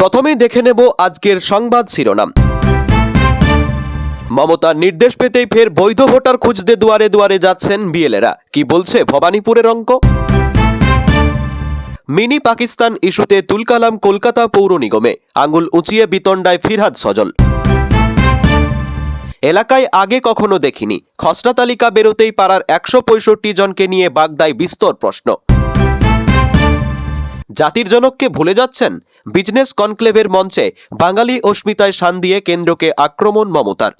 প্রথমেই দেখে নেব আজকের সংবাদ শিরোনাম। মমতার নির্দেশ পেতেই ফের বৈধ ভোটার খুঁজতে দুয়ারে দুয়ারে যাচ্ছেন বিএলএরা। কি বলছে ভবানীপুরের অঙ্ক? মিনি পাকিস্তান ইস্যুতে তুলকালাম কলকাতা পৌর নিগমে, আঙুল উঁচিয়ে বিতণ্ডায় ফিরহাদ সজল। এলাকায় আগে কখনো দেখিনি, খসড়া তালিকা বেরোতেই পাড়ার 165 জনকে নিয়ে বাগদায় বিস্তর প্রশ্ন। জাতির জনককে ভুলে যাচ্ছেন? বিজনেস কনক্লেভের মঞ্চে বাঙালি অস্মিতায় শান দিয়ে কেন্দ্রকে আক্রমণ মমতার।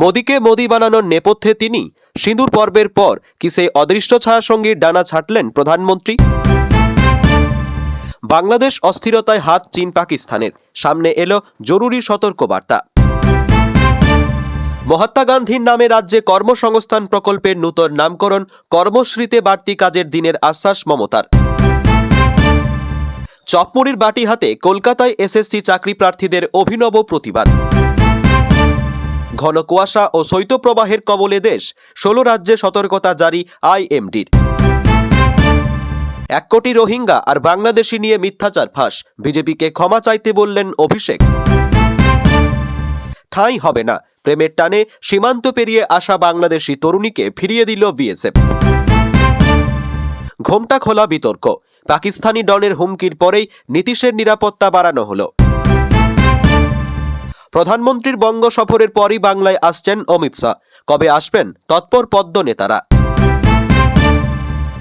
মোদিকে মোদি বানানোর নেপথ্যে তিনি? সিঁদুর পর্বের পর কি সেই অদৃশ্য ছায়া সঙ্গীর ডানা ছাঁটলেন প্রধানমন্ত্রী? বাংলাদেশ অস্থিরতায় হাত চীন পাকিস্তানের, সামনে এলো জরুরি সতর্কবার্তা। মহাত্মা গান্ধীর নামে রাজ্যে কর্মসংস্থান প্রকল্পের নূতন নামকরণ, কর্মশ্রীতে বাড়তি কাজের দিনের আশ্বাস মমতার। চপমুড়ির বাটি হাতে কলকাতায় এসএসসি চাকরি প্রার্থীদের অভিনব প্রতিবাদ। ঘন কুয়াশা ও শৈত্যপ্রবাহের কবলে দেশ, 16 রাজ্যে সতর্কতা জারি আইএমডির। 1 কোটি রোহিঙ্গা আর বাংলাদেশি নিয়ে মিথ্যাচার ফাঁস, বিজেপিকে ক্ষমা চাইতে বললেন অভিষেক। ঠাঁই হবে না, প্রেমের টানে সীমান্ত পেরিয়ে আসা বাংলাদেশি তরুণীকে ফিরিয়ে দিল বিএসএফ। ঘোমটা খোলা বিতর্ক, পাকিস্তানি ডনের হুমকির পরেই নীতীশের নিরাপত্তা বাড়ানো হলো। প্রধানমন্ত্রীর বঙ্গ সফরের পরই বাংলায় আসছেন অমিত শাহ, কবে আসবেন তৎপর পদ্ম নেতারা।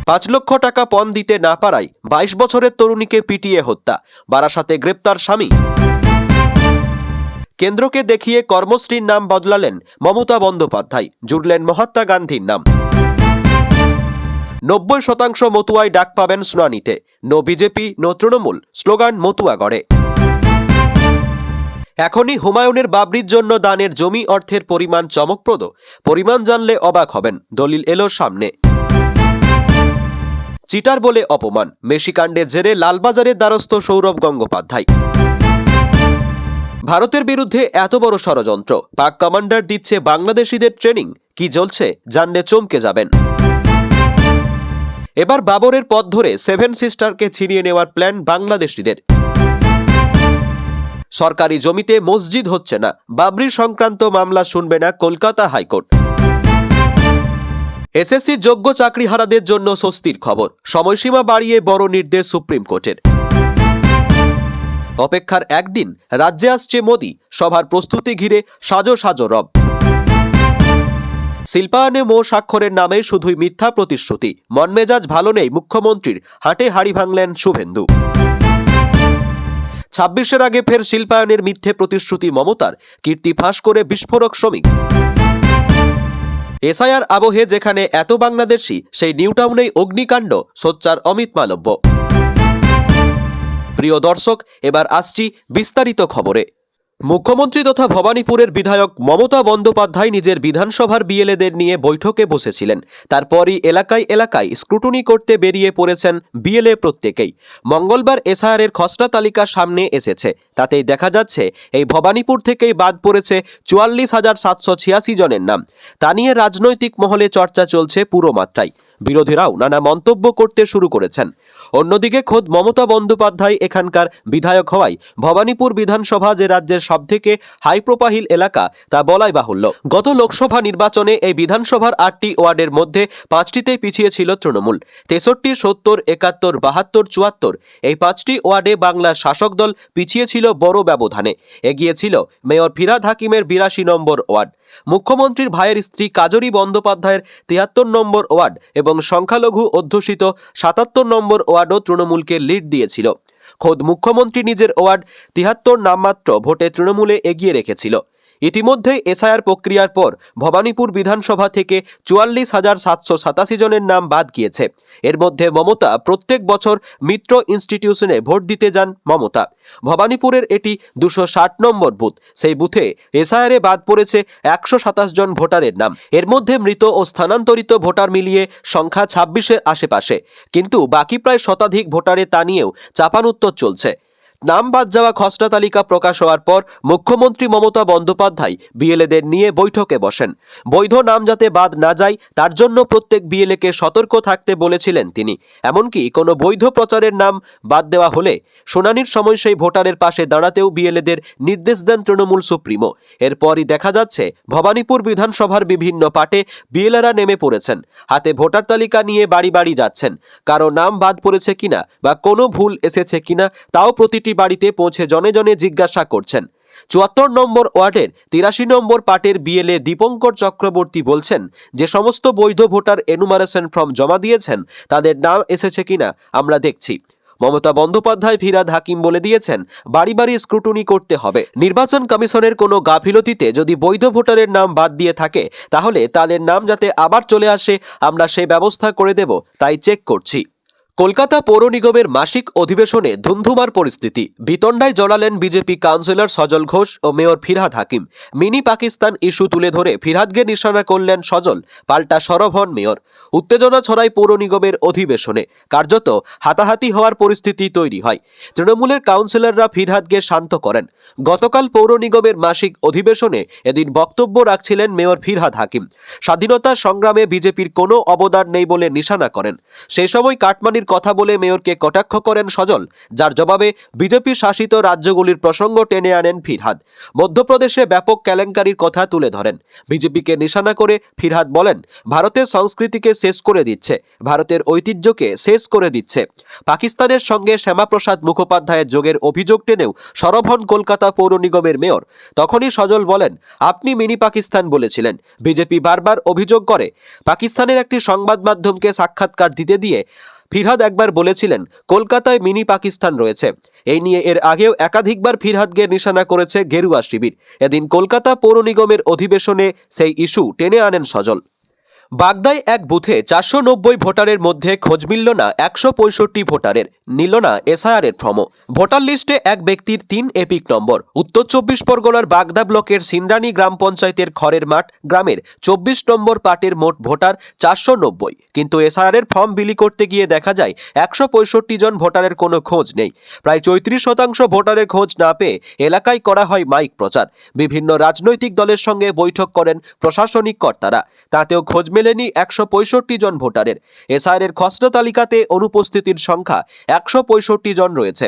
5 লক্ষ টাকা পণ দিতে না পারায় 22 বছরের তরুণীকে পিটিয়ে হত্যা, বারাসাতে গ্রেপ্তার স্বামী। কেন্দ্রকে দেখিয়ে কর্মশ্রীর নাম বদলালেন মমতা বন্দ্যোপাধ্যায়, জুড়লেন মহাত্মা গান্ধীর নাম। 90% মতুয়ায় ডাক পাবেন শুনানিতে, no BJP no Trinamool slogan মতুয়াগড়ে। এখনই হুমায়ুনের বাবরির জন্য দানের জমি অর্থের পরিমাণ চমকপ্রদ, পরিমাণ জানলে অবাক হবেন, দলিল এলো সামনে। চিটার বলে অপমান, মেশিকাণ্ডের জেরে লালবাজারের দ্বারস্থ সৌরভ গঙ্গোপাধ্যায়। ভারতের বিরুদ্ধে এত বড় ষড়যন্ত্র, পাক কমান্ডার দিচ্ছে বাংলাদেশিদের ট্রেনিং, কি জ্বলছে জানলে চমকে যাবেন। এবার বাবরের পথ ধরে 7 সিস্টারকে ছিনিয়ে নেওয়ার প্ল্যান বাংলাদেশিদের। সরকারি জমিতে মসজিদ হচ্ছে না, বাবরি সংক্রান্ত মামলা শুনবে না কলকাতা হাইকোর্ট। এসএসসি যোগ্য চাকরিহারাদের জন্য স্বস্তির খবর, সময়সীমা বাড়িয়ে বড় নির্দেশ সুপ্রিম কোর্টের। অপেক্ষার একদিন, রাজ্যে আসছে মোদি, সভার প্রস্তুতি ঘিরে সাজো সাজো রব। শিল্পায়নে মো স্বাক্ষরের নামে শুধুই মিথ্যা প্রতিশ্রুতি, মনমেজাজ ভালো নেই মুখ্যমন্ত্রীর, হাটে হাড়ি ভাঙলেন শুভেন্দু। 26-এর আগে ফের শিল্পায়নের মিথ্যে প্রতিশ্রুতি মমতার, কীর্তি ফাঁস করে বিস্ফোরক শ্রমিক। এসআইআর আবহে যেখানে এত বাংলাদেশি, সেই নিউটাউনেই অগ্নিকাণ্ড, সোচ্চার অমিত মালব্য। প্রিয় দর্শক, এবার আসছি বিস্তারিত খবরে। মুখ্যমন্ত্রী তথা ভবানীপুরের বিধায়ক মমতা বন্দ্যোপাধ্যায় নিজের বিধানসভার বিএলএদের নিয়ে বৈঠকে বসেছিলেন। তারপরই এলাকায় এলাকায় স্ক্রুটনি করতে বেরিয়ে পড়েছেন বিএলএ প্রত্যেকেই। মঙ্গলবার এসআইআরের খসড়া তালিকা সামনে এসেছে, তাতেই দেখা যাচ্ছে এই ভবানীপুর থেকেই বাদ পড়েছে 44,786 জনের নাম। তা নিয়ে রাজনৈতিক মহলে চর্চা চলছে পুরো মাত্রায়, বিরোধীরাও নানা মন্তব্য করতে শুরু করেছেন। অন্যদিকে খোদ মমতা বন্দ্যোপাধ্যায় এখানকার বিধায়ক হওয়ায় ভবানীপুর বিধানসভা যে রাজ্যের সবথেকে হাই প্রোফাইল এলাকা তা বলাই বাহুল্য। গত লোকসভা নির্বাচনে এই বিধানসভার 8টি ওয়ার্ডের মধ্যে 5টিতেই পিছিয়ে ছিল তৃণমূল। 63, 70, 71, 72, 74 এই 5টি ওয়ার্ডে বাংলার শাসক দল পিছিয়ে ছিল বড় ব্যবধানে। এগিয়ে ছিল মেয়র ফিরহাদ হাকিমের 82 নম্বর ওয়ার্ড। মুখ্যমন্ত্রীর ভাইয়ের স্ত্রী কাজরি বন্দ্যোপাধ্যায়ের 73 নম্বর ওয়ার্ড এবং সংখ্যালঘু অধ্যুষিত 77 নম্বর ওয়ার্ডও তৃণমূলকে লিড দিয়েছিল। খোদ মুখ্যমন্ত্রী নিজের ওয়ার্ড 73 নামমাত্র ভোটে তৃণমূলে এগিয়ে রেখেছিল। ইতিমধ্যে এসআইআর প্রক্রিয়ার পর ভবানীপুর বিধানসভা থেকে 44,787 জনের নাম বাদ গিয়েছে। এর মধ্যে মমতা প্রত্যেক বছর মিত্র ইনস্টিটিউশনে ভোট দিতে যান মমতা। ভবানীপুরের এটি 260 নম্বর বুথ। সেই বুথে এসআইআরে বাদ পড়েছে 127 জন ভোটারের নাম। এর মধ্যে মৃত ও স্থানান্তরিত ভোটার মিলিয়ে সংখ্যা 26-এর আশেপাশে, কিন্তু বাকি প্রায় শতাধিক ভোটারে তা নিয়েও চাপানুত্তর চলছে। নাম বাদ যাওয়া খসড়া তালিকা প্রকাশ হওয়ার পর মুখ্যমন্ত্রী মমতা বন্দ্যোপাধ্যায় বিএলএদের নিয়ে বৈঠকে বসেন। বৈধ নাম যাতে বাদ না যায় তার জন্য প্রত্যেক বিএলএকে সতর্ক থাকতে বলেছিলেন তিনি। এমনকি কোনো বৈধ প্রচারের নাম বাদ দেওয়া হলে শুনানির সময় সেই ভোটারের পাশে দাঁড়াতেও বিএলএদের নির্দেশ দেন তৃণমূল সুপ্রিমো। এরপরই দেখা যাচ্ছে ভবানীপুর বিধানসভার বিভিন্ন পাটে বিএলএরা নেমে পড়েছেন। হাতে ভোটার তালিকা নিয়ে বাড়ি বাড়ি যাচ্ছেন। কারো নাম বাদ পড়েছে কিনা বা কোনো ভুল এসেছে কিনা তাও প্রতিটি বাড়িতে পৌঁছে জনে জনে জিজ্ঞাসা করছেন। ৭৪ নম্বর ওয়ার্ডের ৮৩ নম্বর পাটের বিএলএ দীপঙ্কর চক্রবর্তী বলছেন, যে সমস্ত বৈধ ভোটার এনুমারেশন ফর্ম জমা দিয়েছেন তাদের নাম এসেছে কিনা আমরা দেখছি। মমতা বন্দ্যোপাধ্যায় ফিরহাদ হাকিম বলে দিয়েছেন, বাড়ি বাড়ি স্ক্রুটনি করতে হবে। নির্বাচন কমিশনের কোনো গাফিলতিতে যদি বৈধ ভোটারের নাম বাদ দিয়ে থাকে তাহলে তাদের নাম যাতে আবার চলে আসে আমরা সেই ব্যবস্থা করে দেব, তাই চেক করছি। কলকাতা পৌর নিগমের মাসিক অধিবেশনে ধুন্ধুমার পরিস্থিতি। বিতণ্ডায় জড়ালেন বিজেপি কাউন্সিলর সজল ঘোষ ও mayor Firhad Hakim. Mini Pakistan issue তুলে ধরে ফিরহাদকে নিশানা করলেন সজল, পাল্টা সরব হন মেয়র। উত্তেজনা ছড়ায় পৌর নিগমের অধিবেশনে, কার্যত হাতাহাতি হওয়ার পরিস্থিতি তৈরি হয়। তৃণমূলের কাউন্সিলররা ফিরহাদকে শান্ত করেন। গতকাল পৌর নিগমের মাসিক অধিবেশনে এদিন বক্তব্য রাখছিলেন মেয়র ফিরহাদ হাকিম। স্বাধীনতা সংগ্রামে বিজেপির কোনো অবদান নেই বলে নিশানা করেন। সেই সময় কাটমানির কথা বলে মেয়রকে কটাক্ষ করেন সজল, যার জবাবে বিজেপি শাসিত রাজ্যগুলির প্রসঙ্গ টেনে আনেন ফিরহাদ। মধ্যপ্রদেশে ব্যাপক কেলেঙ্কারির কথা তুলে ধরেন। বিজেপিকে নিশানা করে ফিরহাদ বলেন, ভারতের সংস্কৃতিকে শেষ করে দিচ্ছে, ভারতের ঐতিহ্যকে শেষ করে দিচ্ছে। পাকিস্তানের সঙ্গে শ্যামাপ্রসাদ মুখোপাধ্যায়ের যোগের অভিযোগ টেনেও সরব হন কলকাতা পৌর নিগমের মেয়র। তখনই সজল বলেন, আপনি মিনি পাকিস্তান বলেছিলেন। বিজেপি বারবার অভিযোগ করে পাকিস্তানের একটি সংবাদ মাধ্যমকে সাক্ষাৎকার দিতে দিয়ে ফিরহাদ একবার বলেছিলেন কলকাতায় মিনি পাকিস্তান রয়েছে। এই নিয়ে এর আগেও একাধিকবার ফিরহাদকে নিশানা করেছে গেরুয়া শিবির। এদিন কলকাতা পৌর নিগমের অধিবেশনে সেই ইস্যু টেনে আনেন সজল। বাগদায় এক বুথে ৪৯০ ভোটারের মধ্যে খোঁজ মিলল না ১৬৫ ভোটারের, নিল না এসআইআরের ফর্ম। ভোটার লিস্টে এক ব্যক্তির ৩ এপিক নম্বর। উত্তর ২৪ পরগনার বাগদা ব্লকের সিন্দ্রানী গ্রাম পঞ্চায়েতের খড়ের মাঠ গ্রামের ২৪ নম্বর পাটের মোট ভোটার ৪৯০, কিন্তু এসআইআরের ফর্ম বিলি করতে গিয়ে দেখা যায় ১৬৫ জন ভোটারের কোনো খোঁজ নেই। প্রায় ৩৪% ভোটারের খোঁজ না পেয়ে এলাকায় করা হয় মাইক প্রচার। বিভিন্ন রাজনৈতিক দলের সঙ্গে বৈঠক করেন প্রশাসনিক কর্তারা, তাতেও খোঁজ মেলেনি ১৬৫ জন ভোটারের। এসআইআরের খসড়া তালিকাতে অনুপস্থিতির সংখ্যা ১৬৫ জন রয়েছে।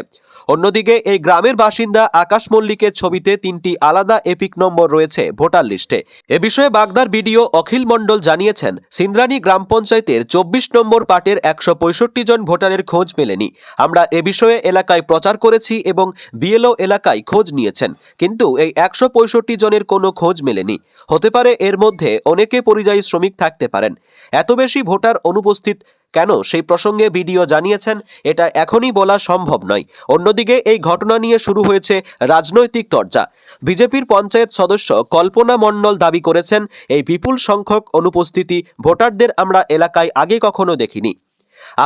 অন্যদিকে এই গ্রামের বাসিন্দা আকাশ মল্লিকের ছবিতে ৩টি আলাদা এপিক নম্বর রয়েছে ভোটার লিস্টে। এ বিষয়ে বাগদার বিডিও অখিল মণ্ডল জানিয়েছেন, সিন্দ্রানী গ্রাম পঞ্চায়েতের ২৪ নম্বর পাটের ১৬৫ জন ভোটারের খোঁজ মেলেনি। আমরা এ বিষয়ে এলাকায় প্রচার করেছি এবং বিএলও এলাকায় খোঁজ নিয়েছেন, কিন্তু এই ১৬৫ জনের কোনো খোঁজ মেলেনি। হতে পারে এর মধ্যে অনেকে পরিযায়ী শ্রমিক থাকতে পারেন। এত বেশি ভোটার অনুপস্থিত কেন সেই প্রসঙ্গে বিডিও জানিয়েছেন, এটা এখনই বলা সম্ভব নয়। অন্যদিকে এই ঘটনা নিয়ে শুরু হয়েছে রাজনৈতিক চর্চা। বিজেপির পঞ্চায়েত সদস্য কল্পনা মণ্ডল দাবি করেছেন, এই বিপুল সংখ্যক অনুপস্থিতি ভোটারদের আমরা এলাকায় আগে কখনো দেখিনি।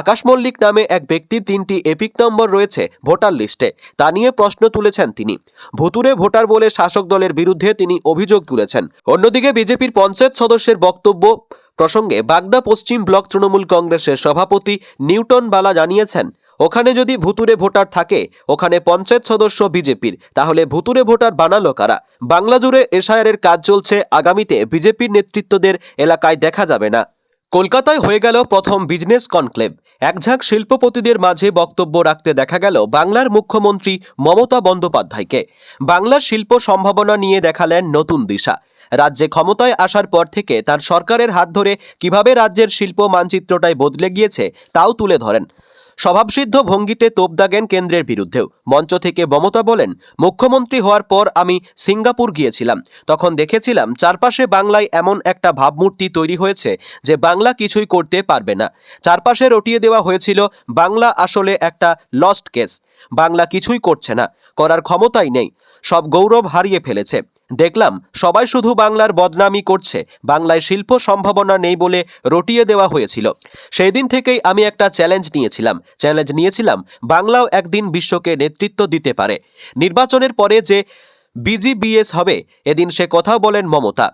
আকাশ মল্লিক নামে এক ব্যক্তির ৩টি এপিক নম্বর রয়েছে ভোটার লিস্টে, তা নিয়ে প্রশ্ন তুলেছেন তিনি। ভুতুরে ভোটার বলে শাসক দলের বিরুদ্ধে তিনি অভিযোগ তুলেছেন। অন্যদিকে বিজেপির পঞ্চায়েত সদস্যের বক্তব্য প্রসঙ্গে বাগদা পশ্চিম ব্লক তৃণমূল কংগ্রেসের সভাপতি নিউটন বালা জানিয়েছেন, ওখানে যদি ভুতুরে ভোটার থাকে, ওখানে পঞ্চায়েত সদস্য বিজেপির, তাহলে ভুতুরে ভোটার বানালো কারা? বাংলা জুড়ে এসআইআরের কাজ চলছে, আগামীতে বিজেপির নেতৃত্বদের এলাকায় দেখা যাবে না। কলকাতায় হয়ে গেল প্রথম বিজনেস কনক্লেভ। একঝাঁক শিল্পপতিদের মাঝে বক্তব্য রাখতে দেখা গেল বাংলার মুখ্যমন্ত্রী মমতা বন্দ্যোপাধ্যায়কে। বাংলার শিল্প সম্ভাবনা নিয়ে দেখালেন নতুন দিশা। রাজ্যে ক্ষমতায় আসার পর থেকে তার সরকারের হাত ধরে কিভাবে রাজ্যের শিল্প মানচিত্রটাই বদলে গিয়েছে তাও তুলে ধরেন। স্বভাবসিদ্ধ ভঙ্গিতে তোপ দাগেন কেন্দ্রের বিরুদ্ধেও। মঞ্চ থেকে মমতা বলেন, মুখ্যমন্ত্রী হওয়ার পর আমি সিঙ্গাপুর গিয়েছিলাম, তখন দেখেছিলাম চারপাশে বাংলায় এমন একটা ভাবমূর্তি তৈরি হয়েছে যে বাংলা কিছুই করতে পারবে না। চারপাশে রটিয়ে দেওয়া হয়েছিল বাংলা আসলে একটা লস্ট কেস, বাংলা কিছুই করছে না, করার ক্ষমতাই নেই, সব গৌরব হারিয়ে ফেলেছে। দেখলাম সবাই শুধু বাংলার বদনামি করছে, বাংলায় শিল্প সম্ভাবনা নেই বলে রটিয়ে দেওয়া হয়েছিল। সেই দিন থেকেই আমি একটা চ্যালেঞ্জ নিয়েছিলাম বাংলাও একদিন বিশ্বকে নেতৃত্ব দিতে পারে। নির্বাচনের পরে যে বিজিবিএস হবে, এদিন সে কথাও বলেন মমতা।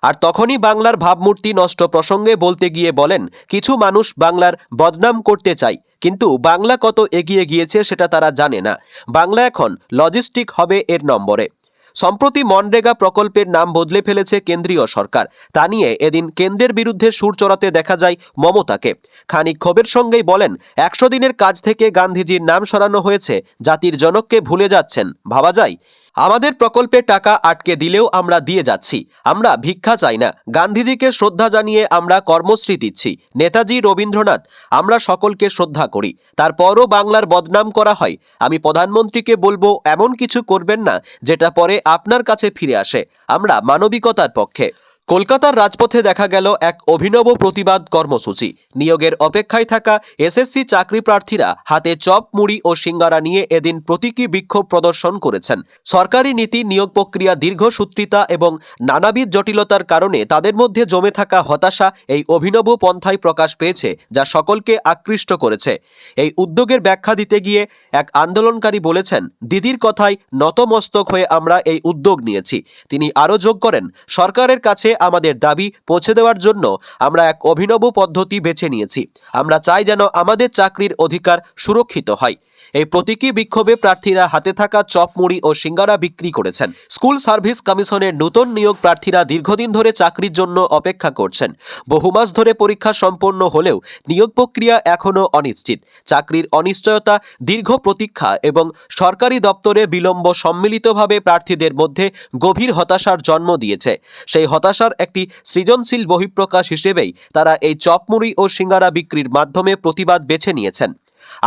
আর তখনই বাংলার ভাবমূর্তি নষ্ট প্রসঙ্গে বলতে গিয়ে বলেন, কিছু মানুষ বাংলার বদনাম করতে চায়, কিন্তু বাংলা কত এগিয়ে গিয়েছে সেটা তারা জানে না। বাংলা এখন লজিস্টিক হবে এর নম্বরে। সম্প্রতি মনরেগা প্রকল্পের নাম বদলে ফেলেছে কেন্দ্রীয় সরকার। তা নিয়ে এদিন কেন্দ্রের বিরুদ্ধে সুর চড়াতে দেখা যায় মমতাকে। খানিক ক্ষোভের সঙ্গেই বলেন, ১০০ দিনের কাজ থেকে গান্ধীজির নাম সরানো হয়েছে, জাতির জনককে ভুলে যাচ্ছেন। ভাবা যায়? আমাদের প্রকল্পের টাকা আটকে দিলেও আমরা দিয়ে যাচ্ছি। আমরা ভিক্ষা চাই না। গান্ধীজিকে শ্রদ্ধা জানিয়ে আমরা কর্মশ্রী দিচ্ছি। নেতাজি, রবীন্দ্রনাথ, আমরা সকলকে শ্রদ্ধা করি। তারপরও বাংলার বদনাম করা হয়। আমি প্রধানমন্ত্রীকে বলবো, এমন কিছু করবেন না যেটা পরে আপনার কাছে ফিরে আসে। আমরা মানবিকতার পক্ষে। কলকাতার রাজপথে দেখা গেল এক অভিনব প্রতিবাদ কর্মসূচি। নিয়োগের অপেক্ষায় থাকা এসএসসি চাকরি প্রার্থীরা হাতে চপ, মুড়ি ও সিঙ্গারা নিয়ে এদিন প্রতীকী বিক্ষোভ প্রদর্শন করেছেন। সরকারি নীতি, নিয়োগ প্রক্রিয়া দীর্ঘসূত্রিতা এবং নানাবিধ জটিলতার কারণে তাদের মধ্যে জমে থাকা হতাশা এই অভিনব পন্থায় প্রকাশ পেয়েছে, যা সকলকে আকৃষ্ট করেছে। এই উদ্যোগের ব্যাখ্যা দিতে গিয়ে এক আন্দোলনকারী বলেছেন, দিদির কথায় নতমস্তক হয়ে আমরা এই উদ্যোগ নিয়েছি। তিনি আরও যোগ করেন, সরকারের কাছে আমাদের দাবি পৌঁছে দেওয়ার জন্য আমরা এক অভিনব পদ্ধতি বেছে নিয়েছি। আমরা চাই যেন আমাদের চাকরির অধিকার সুরক্ষিত হয়। এই প্রতীকী বিক্ষোভে প্রার্থীরা হাতে থাকা চপ, মুড়ি ও সিঙ্গারা বিক্রি করেছেন। স্কুল সার্ভিস কমিশনের নতুন নিয়োগ প্রার্থীরা দীর্ঘদিন ধরে চাকরির জন্য অপেক্ষা করছেন। বহু মাস ধরে পরীক্ষা সম্পন্ন হলেও নিয়োগ প্রক্রিয়া এখনও অনিশ্চিত। চাকরির অনিশ্চয়তা, দীর্ঘ প্রতীক্ষা এবং সরকারি দপ্তরে বিলম্ব সম্মিলিতভাবে প্রার্থীদের মধ্যে গভীর হতাশার জন্ম দিয়েছে। সেই হতাশার একটি সৃজনশীল বহিঃপ্রকাশ হিসেবেই তারা এই চপমুড়ি ও সিঙ্গারা বিক্রির মাধ্যমে প্রতিবাদ বেছে নিয়েছেন।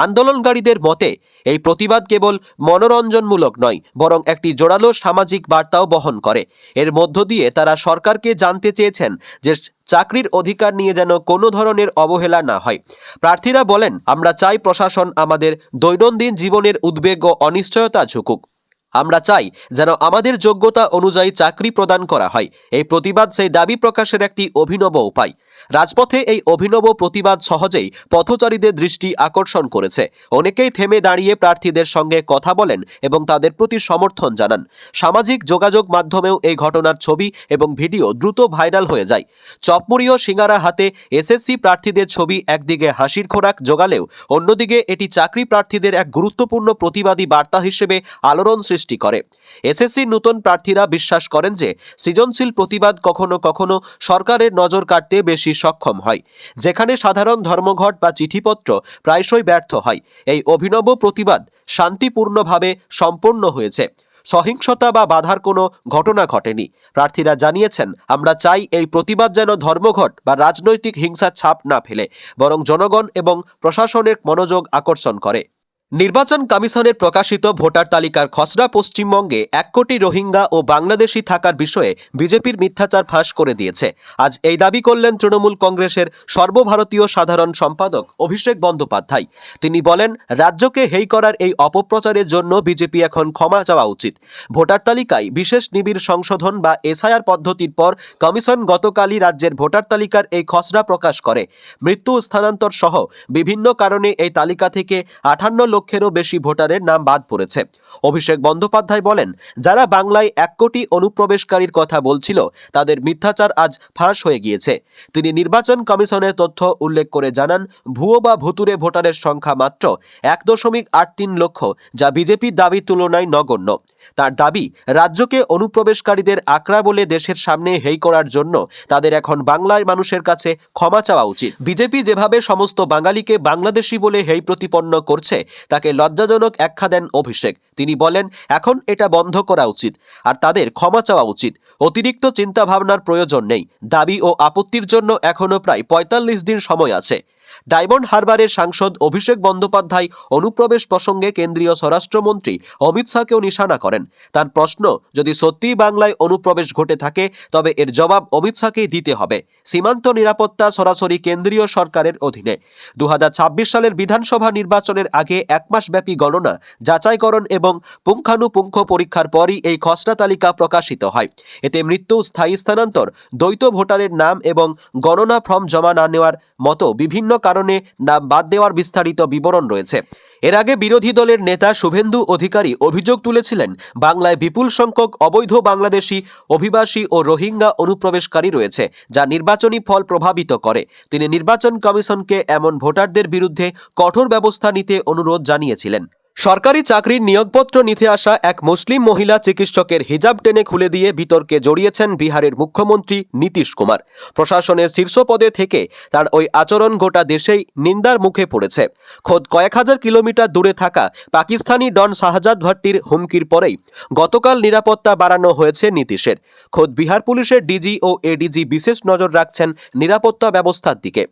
আন্দোলনকারীদের মতে এই প্রতিবাদ কেবল মনোরঞ্জনমূলক নয়, বরং একটি জোরালো সামাজিক বার্তাও বহন করে। এর মধ্য দিয়ে তারা সরকারকে জানতে চেয়েছেন যে চাকরির অধিকার নিয়ে যেন কোনো ধরনের অবহেলা না হয়। প্রার্থীরা বলেন, আমরা চাই প্রশাসন আমাদের দৈনন্দিন জীবনের উদ্বেগ ও অনিশ্চয়তা ঝুঁকুক। আমরা চাই যেন আমাদের যোগ্যতা অনুযায়ী চাকরি প্রদান করা হয়। এই প্রতিবাদ সেই দাবি প্রকাশের একটি অভিনব উপায়। রাজপথে এই অভিনব প্রতিবাদ সহজেই পথচারীদের দৃষ্টি আকর্ষণ করেছে। অনেকেই থেমে দাঁড়িয়ে প্রার্থীদের সঙ্গে কথা বলেন এবং তাদের প্রতি সমর্থন জানান। সামাজিক যোগাযোগ মাধ্যমেও এই ঘটনার ছবি এবং ভিডিও দ্রুত ভাইরাল হয়ে যায়। চপমুড়ি ও সিঙ্গারা হাতে এসএসসি প্রার্থীদের ছবি একদিকে হাসির খোরাক জোগালেও অন্যদিকে এটি চাকরি প্রার্থীদের এক গুরুত্বপূর্ণ প্রতিবাদী বার্তা হিসেবে আলোড়ন সৃষ্টি করে। এসএসসির নতুন প্রার্থীরা বিশ্বাস করেন যে সৃজনশীল প্রতিবাদ কখনো কখনো সরকারের নজর কাটতে বেশি সক্ষম হয়, যেখানে সাধারণ ধর্মঘট বা চিঠিপত্র প্রায়শই ব্যর্থ হয়। এই অভিনব প্রতিবাদ শান্তিপূর্ণভাবে সম্পন্ন হয়েছে। সহিংসতা বা বাধার কোনো ঘটনা ঘটেনি। প্রার্থীরা জানিয়েছেন, আমরা চাই এই প্রতিবাদ যেন ধর্মঘট বা রাজনৈতিক হিংসার ছাপ না ফেলে, বরং জনগণ এবং প্রশাসনের মনোযোগ আকর্ষণ করে। নির্বাচন কমিশনের প্রকাশিত ভোটার তালিকার খসড়া পশ্চিমবঙ্গে ১ কোটি রোহিঙ্গা ও বাংলাদেশি থাকার বিষয়ে বিজেপির মিথ্যাচার ফাঁস করে দিয়েছে। আজ এই দাবি করলেন তৃণমূল কংগ্রেসের সর্বভারতীয় সাধারণ সম্পাদক অভিষেক বন্দ্যোপাধ্যায়। তিনি বলেন, রাজ্যকে হেয় করার এই অপপ্রচারের জন্য বিজেপি এখন ক্ষমা চাওয়া উচিত। ভোটার তালিকায় বিশেষ নিবিড় সংশোধন বা এসআইআর পদ্ধতির পর কমিশন গতকালই রাজ্যের ভোটার তালিকার এই খসড়া প্রকাশ করে। মৃত্যু, স্থানান্তর সহ বিভিন্ন কারণে এই তালিকা থেকে ৫৮ লক্ষেরও বেশি ভোটারের নাম বাদ পড়েছে। অভিষেক বন্দ্যোপাধ্যায় বলেন, যারা বাংলায় ১ কোটি অনুপ্রবেশকারীর কথা বলছিল তাদের মিথ্যাচার আজ ফাঁস হয়ে গিয়েছে। তিনি নির্বাচন কমিশনের তথ্য উল্লেখ করে জানান, ভুয়ো বা ভুতুরে ভোটারের সংখ্যা মাত্র ১.৮৩ লক্ষ, যা বিজেপির দাবির তুলনায় নগণ্য। তার দাবি, রাজ্যকে অনুপ্রবেশকারীদের আকড়া বলে দেশের সামনে হেয় করার জন্য তাদের এখন বাংলার মানুষের কাছে ক্ষমা চাওয়া উচিত। বিজেপি যেভাবে সমস্ত বাঙালিকে বাংলাদেশি বলে হেয় প্রতিপন্ন করছে তাকে লজ্জাজনক আখ্যা দেন অভিষেক। তিনি বলেন, এখন এটা বন্ধ করা উচিত আর তাদের ক্ষমা চাওয়া উচিত। অতিরিক্ত চিন্তাভাবনার প্রয়োজন নেই। দাবি ও আপত্তির জন্য এখনও প্রায় ৪৫ দিন সময় আছে। ডায়মন্ড হারবারের সাংসদ অভিষেক বন্দ্যোপাধ্যায় অনুপ্রবেশ প্রসঙ্গে কেন্দ্রীয় স্বরাষ্ট্রমন্ত্রী অমিত শাহকেও নিশানা করেন। তার প্রশ্ন, যদি সত্যিই বাংলায় অনুপ্রবেশ ঘটে থাকে তবে এর জবাব অমিত শাহকেই দিতে হবে। সীমান্ত নিরাপত্তা সরাসরি কেন্দ্রীয় সরকারের অধীনে। ২০২৬ সালের বিধানসভা নির্বাচনের আগে ১ মাসব্যাপী গণনা, যাচাইকরণ এবং পুঙ্খানুপুঙ্খ পরীক্ষার পরই এই খসড়া তালিকা প্রকাশিত হয়। এতে মৃত্যু, স্থায়ী স্থানান্তর, দ্বৈত ভোটারের নাম এবং গণনা ফর্ম জমা না নেওয়ার মতো বিভিন্ন কারণে নাম বাদ দেওয়ার বিস্তারিত বিবরণ রয়েছে। এর আগে বিরোধী দলের নেতা শুভেন্দু অধিকারী অভিযোগ তুলেছিলেন, বাংলায় বিপুল সংখ্যক অবৈধ বাংলাদেশি অভিবাসী ও রোহিঙ্গা অনুপ্রবেশকারী রয়েছে, যা নির্বাচনী ফল প্রভাবিত করে। তিনি নির্বাচন কমিশনকে এমন ভোটারদের বিরুদ্ধে কঠোর ব্যবস্থা নিতে অনুরোধ জানিয়েছিলেন। সরকারি চাকরির নিয়োগপত্র নিতে আসা এক মুসলিম মহিলা চিকিৎসকের হিজাব টেনে খুলে দিয়ে বিতর্কে জড়িয়েছেন বিহারের মুখ্যমন্ত্রী নীতিশ কুমার। প্রশাসনের শীর্ষ পদে থেকে তার ওই আচরণ গোটা দেশেই নিন্দার মুখে পড়েছে। খোদ কয়েক হাজার কিলোমিটার দূরে থাকা পাকিস্তানি ডন শাহজাদ ভট্টির হুমকির পরেই গতকাল নিরাপত্তা বাড়ানো হয়েছে নীতিশের। খোদ বিহার পুলিশের ডিজি ও এডিজি বিশেষ নজর রাখছেন নিরাপত্তা ব্যবস্থার দিকে।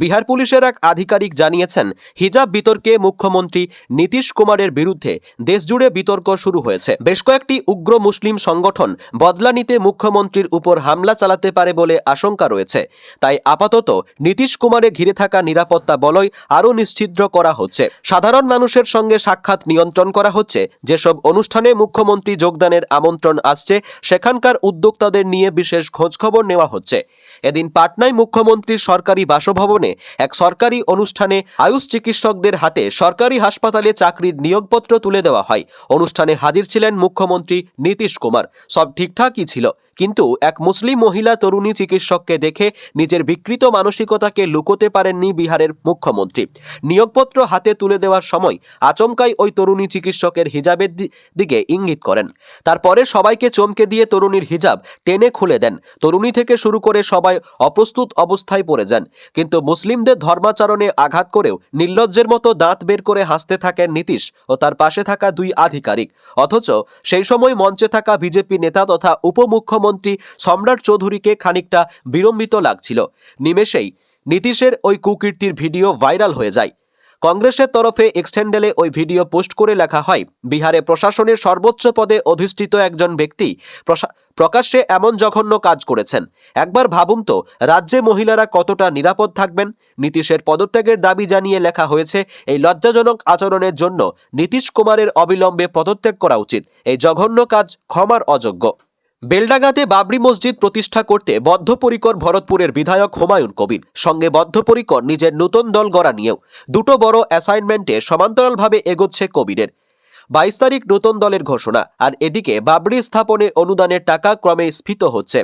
বিহার পুলিশের এক আধিকারিক জানিয়েছেন, হিজাব বিতর্কে মুখ্যমন্ত্রী নীতিশ কুমারের বিরুদ্ধে দেশজুড়ে বিতর্ক শুরু হয়েছে। বেশ কয়েকটি উগ্র মুসলিম সংগঠন বদলা নিতে মুখ্যমন্ত্রীর উপর হামলা চালাতে পারে বলে আশঙ্কা রয়েছে। তাই আপাতত নীতিশ কুমারে ঘিরে থাকা নিরাপত্তা বলয় আরও নিশ্চিদ্র করা হচ্ছে। সাধারণ মানুষের সঙ্গে সাক্ষাৎ নিয়ন্ত্রণ করা হচ্ছে। যেসব অনুষ্ঠানে মুখ্যমন্ত্রী যোগদানের আমন্ত্রণ আসছে, সেখানকার উদ্যোক্তাদের নিয়ে বিশেষ খোঁজখবর নেওয়া হচ্ছে। এদিন পাটনায় মুখ্যমন্ত্রীর সরকারি বাসভবনে এক সরকারি অনুষ্ঠানে আয়ুষ চিকিৎসকদের হাতে সরকারি হাসপাতালে চাকরির নিয়োগপত্র তুলে দেওয়া হয়। অনুষ্ঠানে হাজির ছিলেন মুখ্যমন্ত্রী নীতিশ কুমার। সব ঠিকঠাকই ছিল, কিন্তু এক মুসলিম মহিলা তরুণী চিকিৎসককে দেখে নিজের বিকৃত মানসিকতাকে লুকোতে পারেননি বিহারের মুখ্যমন্ত্রী। নিয়োগপত্র হাতে তুলে দেওয়ার সময় আচমকাই ওই তরুণী চিকিৎসকের হিজাবের দিকে ইঙ্গিত করেন। তারপরে সবাইকে চমকে দিয়ে তরুণীর হিজাব টেনে খুলে দেন। তরুণী থেকে শুরু করে সবাই অপ্রস্তুত অবস্থায় পড়ে যান। কিন্তু মুসলিমদের ধর্মাচরণে আঘাত করেও নির্লজ্জের মতো দাঁত বের করে হাসতে থাকেন নীতিশ ও তার পাশে থাকা দুই আধিকারিক। অথচ সেই সময় মঞ্চে থাকা বিজেপি নেতা তথা উপমুখ্যমন্ত্রী সম্রাট চৌধুরীকে খানিকটা বিড়ম্বিত লাগছিল। নিমেষেই নীতিশের ওই কুকীর্তির ভিডিও ভাইরাল হয়ে যায়। কংগ্রেসের তরফে এক্স হ্যান্ডেলে ওই ভিডিও পোস্ট করে লেখা হয়, বিহারে প্রশাসনের সর্বোচ্চ পদে অধিষ্ঠিত একজন ব্যক্তি প্রকাশ্যে এমন জঘন্য কাজ করেছেন। একবার ভাবুন তো, রাজ্যে মহিলারা কতটা নিরাপদ থাকবেন। নীতিশের পদত্যাগের দাবি জানিয়ে লেখা হয়েছে, এই লজ্জাজনক আচরণের জন্য নীতিশ কুমারের অবিলম্বে পদত্যাগ করা উচিত। এই জঘন্য কাজ ক্ষমার অযোগ্য। বেলডাঙ্গাতে বাবরি মসজিদ প্রতিষ্ঠা করতে বদ্ধপরিকর ভরতপুরের বিধায়ক হুমায়ুন কবির, সঙ্গে বদ্ধপরিকর নিজের নতুন দল গড়া নিয়েও। দুটো বড় অ্যাসাইনমেন্টে সমান্তরালভাবে এগোচ্ছে কবিরের। 22 তারিখ নতুন দলের ঘোষণা, আর এদিকে বাবরি স্থাপনে অনুদানের টাকা ক্রমে স্ফীত হচ্ছে।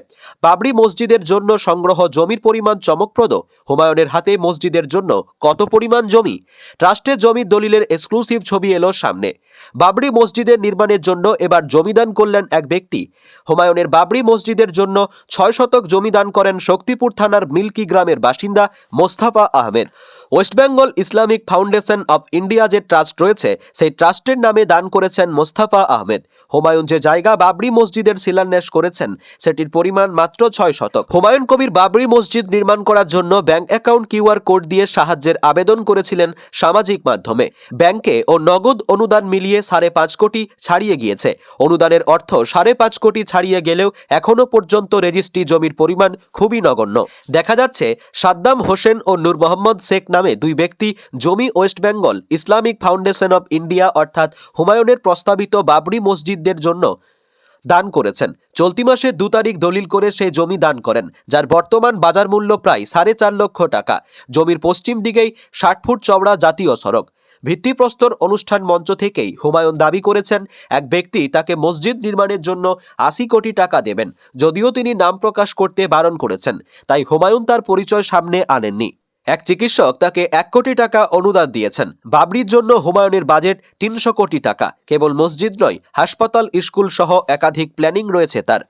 বাবরি মসজিদের জন্য সংগ্রহ জমির পরিমাণ চমকপ্রদ। হুমায়ুনের হাতে মসজিদের জন্য কত পরিমাণ জমি? ট্রাস্টের জমির দলিলের এক্সক্লুসিভ ছবি এলো সামনে। বাবরি মসজিদের নির্মাণের জন্য এবার জমিদান করলেন এক ব্যক্তি। হুমায়ুনের বাবরি মসজিদের জন্য 6 শতক জমি দান করেন শক্তিপুর থানার মিল্কি গ্রামের বাসিন্দা Mostafa Ahmed. West Bengal Islamic foundation of India যে ট্রাস্ট রয়েছে, সেই ট্রাস্টের নামে দান করেছেন মোস্তফা আহমেদ। হুমায়ুন যে জায়গা বাবরি মসজিদের শিলান্যাস করেছেন, সেটির পরিমাণ মাত্র 6 শতক। হুমায়ুন কবির বাবরি মসজিদ নির্মাণ করার জন্য ব্যাংক অ্যাকাউন্ট কিউআর কোড দিয়ে সাহায্যের আবেদন করেছিলেন সামাজিক মাধ্যমে। ব্যাংকে ও নগদ অনুদান মিলিয়ে 5.5 কোটি ছাড়িয়ে গিয়েছে। অনুদানের অর্থ 5.5 কোটি ছাড়িয়ে গেলেও এখনো পর্যন্ত রেজিস্ট্রি জমির পরিমাণ খুবই নগণ্য। দেখা যাচ্ছে সাদ্দাম হোসেন ও নূর মোহাম্মদ শেখ নামে দুই ব্যক্তি জমি West Bengal Islamic foundation of India অর্থাৎ হুমায়ুনের প্রস্তাবিত বাবরি মসজিদদের জন্য দান করেছেন। চলতি মাসের 2 তারিখ দলিল করে সেই জমি দান করেন, যার বর্তমান বাজার মূল্য প্রায় 4.5 লক্ষ টাকা। জমির পশ্চিম দিকেই 60 ফুট চওড়া জাতীয় সড়ক। ভিত্তিপ্রস্তর অনুষ্ঠান মঞ্চ থেকেই হুমায়ুন দাবি করেছেন, এক ব্যক্তি তাকে মসজিদ নির্মাণের জন্য 80 কোটি টাকা দেবেন। যদিও তিনি নাম প্রকাশ করতে বারণ করেছেন, তাই হুমায়ুন তার পরিচয় সামনে আনেননি। এক চিকিৎসক তাকে 1 কোটি টাকা অনুদান দিয়েছেন। বাবরির জন্য হুমায়ুনের বাজেট 300 কোটি টাকা। কেবল মসজিদ নয়, হাসপাতাল, স্কুল সহ একাধিক প্ল্যানিং রয়েছে তার।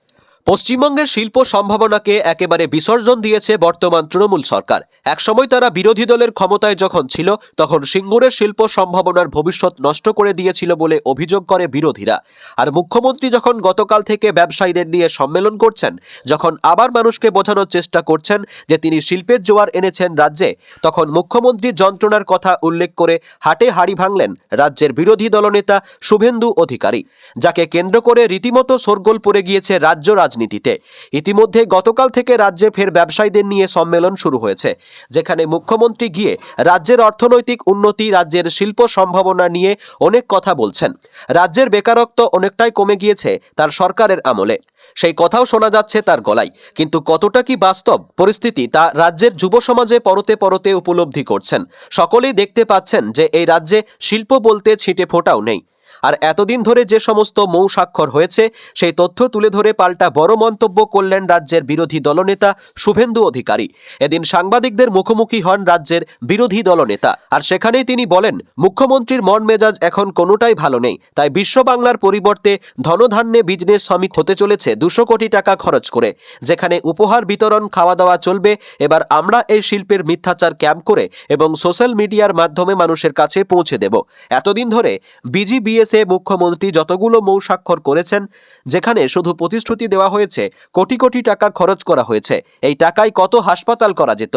পশ্চিমবঙ্গের শিল্প সম্ভাবনাকে একেবারে বিসর্জন দিয়েছে বর্তমান তৃণমূল সরকার। একসময় তারা বিরোধী দলের ক্ষমতায় যখন ছিল, তখন সিঙ্গুরের শিল্প সম্ভাবনার ভবিষ্যৎ নষ্ট করে দিয়েছিল বলে অভিযোগ করে বিরোধীরা। আর মুখ্যমন্ত্রী যখন গতকাল থেকে ব্যবসায়ীদের নিয়ে সম্মেলন করছেন, যখন আবার মানুষকে বোঝানোর চেষ্টা করছেন যে তিনি শিল্পের জোয়ার এনেছেন রাজ্যে, তখন মুখ্যমন্ত্রীর যন্ত্রণার কথা উল্লেখ করে হাটে হাড়ি ভাঙলেন রাজ্যের বিরোধী দলনেতা শুভেন্দু অধিকারী, যাকে কেন্দ্র করে রীতিমতো শোরগোল পড়ে গিয়েছে রাজ্য রাজনীতিতে। ইতিমধ্যে গতকাল থেকে রাজ্যে ফের ব্যবসায়ীদের নিয়ে সম্মেলন শুরু হয়েছে, যেখানে মুখ্যমন্ত্রী গিয়ে রাজ্যের অর্থনৈতিক উন্নতি, রাজ্যের শিল্প সম্ভাবনা নিয়ে অনেক কথা বলছেন। রাজ্যের বেকারত্ব অনেকটাই কমে গিয়েছে তার সরকারের আমলে, সেই কথাও শোনা যাচ্ছে তার গলায়। কিন্তু কতটা কি বাস্তব পরিস্থিতি তা রাজ্যের যুব সমাজে পরতে পরতে উপলব্ধি করছেন। সকলেই দেখতে পাচ্ছেন যে এই রাজ্যে শিল্প বলতে ছিটে ফোঁটাও নেই। আর এতদিন ধরে যে সমস্ত মৌ স্বাক্ষর হয়েছে সেই তথ্য তুলে ধরে পাল্টা বড় মন্তব্য করলেন রাজ্যের বিরোধী দলনেতা শুভেন্দু অধিকারী। এদিন সাংবাদিকদের মুখোমুখি হন রাজ্যের বিরোধী দলনেতা, আর সেখানেই তিনি বলেন, মুখ্যমন্ত্রীর মন মেজাজ এখন কোনোটাই ভালো নেই, তাই বিশ্ব বাংলার পরিবর্তে ধনধান্যে বিজনেস সামিট হতে চলেছে 200 কোটি টাকা খরচ করে, যেখানে উপহার বিতরণ, খাওয়া দাওয়া চলবে। এবার আমরা এই শিল্পের মিথ্যাচার ক্যাম্প করে এবং সোশ্যাল মিডিয়ার মাধ্যমে মানুষের কাছে পৌঁছে দেব। এতদিন ধরে বিজিবিএসে মুখ্যমন্ত্রী যতগুলো মৌ স্বাক্ষর করেছেন, যেখানে শুধু প্রতিশ্রুতি দেওয়া হয়েছে, কোটি কোটি টাকা খরচ করা হয়েছে, এই টাকায় কত হাসপাতাল করা যেত।